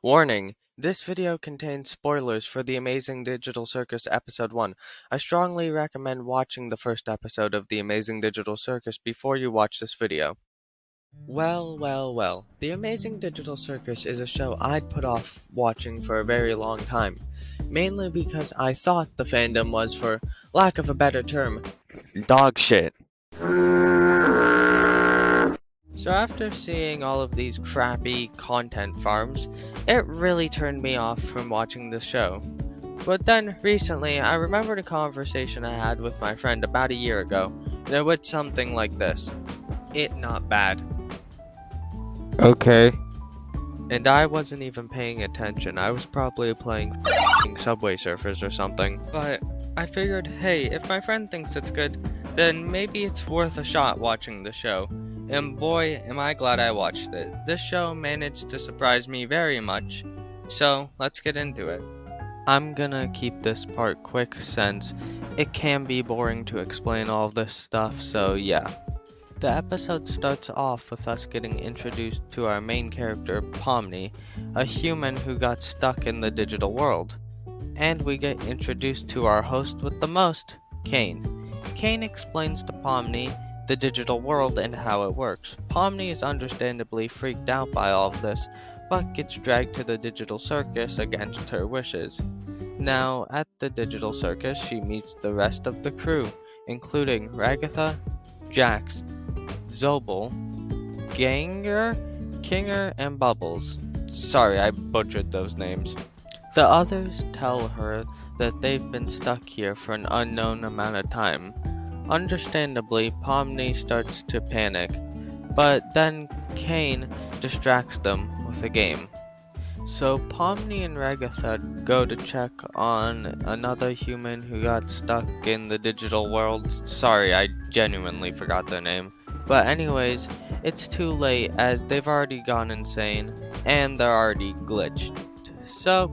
Warning: this video contains spoilers for The Amazing Digital Circus Episode 1. I strongly recommend watching the first episode of The Amazing Digital Circus before you watch this video. Well. The Amazing Digital Circus is a show I'd put off watching for a very long time, mainly because I thought the fandom was, for lack of a better term, dog shit. So after seeing all of these crappy content farms, it really turned me off from watching the show. But then recently, I remembered a conversation I had with my friend about a year ago, and it went something like this. It not bad. Okay. And I wasn't even paying attention. I was probably playing Subway Surfers or something. But I figured, hey, if my friend thinks it's good, then maybe it's worth a shot watching the show. And boy, am I glad I watched it. This show managed to surprise me very much. So, let's get into it. I'm gonna keep this part quick since it can be boring to explain all this stuff, so yeah. The episode starts off with us getting introduced to our main character, Pomni, a human who got stuck in the digital world. And we get introduced to our host with the most, Kane. Kane explains to Pomni the digital world and how it works. Pomni is understandably freaked out by all of this, but gets dragged to the digital circus against her wishes. Now, at the digital circus, she meets the rest of the crew, including Ragatha, Jax, Zobel, Ganger, Kinger, and Bubbles. Sorry, I butchered those names. The others tell her that they've been stuck here for an unknown amount of time. Understandably, Pomni starts to panic, but then Kane distracts them with a game. So Pomni and Ragatha go to check on another human who got stuck in the digital world. Sorry, I genuinely forgot their name. But anyways, it's too late as they've already gone insane and they're already glitched. So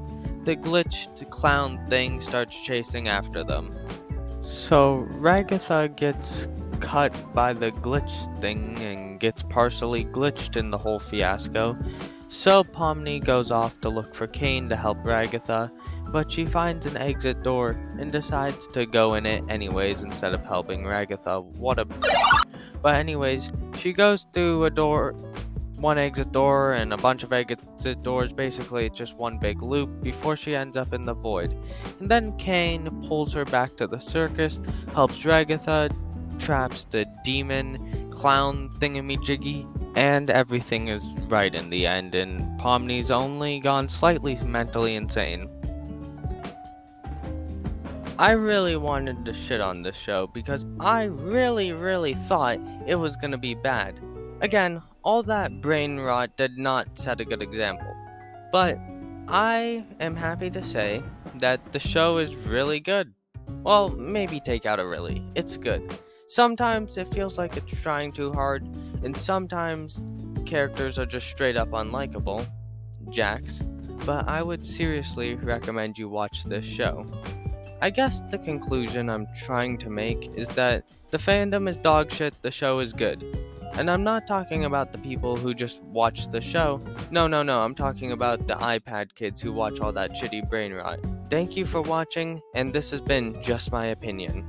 the glitched clown thing starts chasing after them. So Ragatha gets cut by the glitch thing and gets partially glitched in the whole fiasco. So Pomni goes off to look for Kane to help Ragatha, but she finds an exit door and decides to go in it anyways instead of helping Ragatha. What a But anyways, she goes through one exit door and a bunch of exit doors, basically just one big loop before she ends up in the void. And then Kane pulls her back to the circus, helps Ragatha, traps the demon clown thingamajiggy, and everything is right in the end, and Pomni's only gone slightly mentally insane. I really wanted to shit on this show because I really thought it was gonna be bad. Again, all that brain rot did not set a good example. But I am happy to say that the show is really good. Well, maybe take out a really. It's good. Sometimes it feels like it's trying too hard, and sometimes characters are just straight up unlikable. Jax. But I would seriously recommend you watch this show. I guess the conclusion I'm trying to make is that the fandom is dog shit, the show is good. And I'm not talking about the people who just watch the show. No, I'm talking about the iPad kids who watch all that shitty brain rot. Thank you for watching, and this has been just my opinion.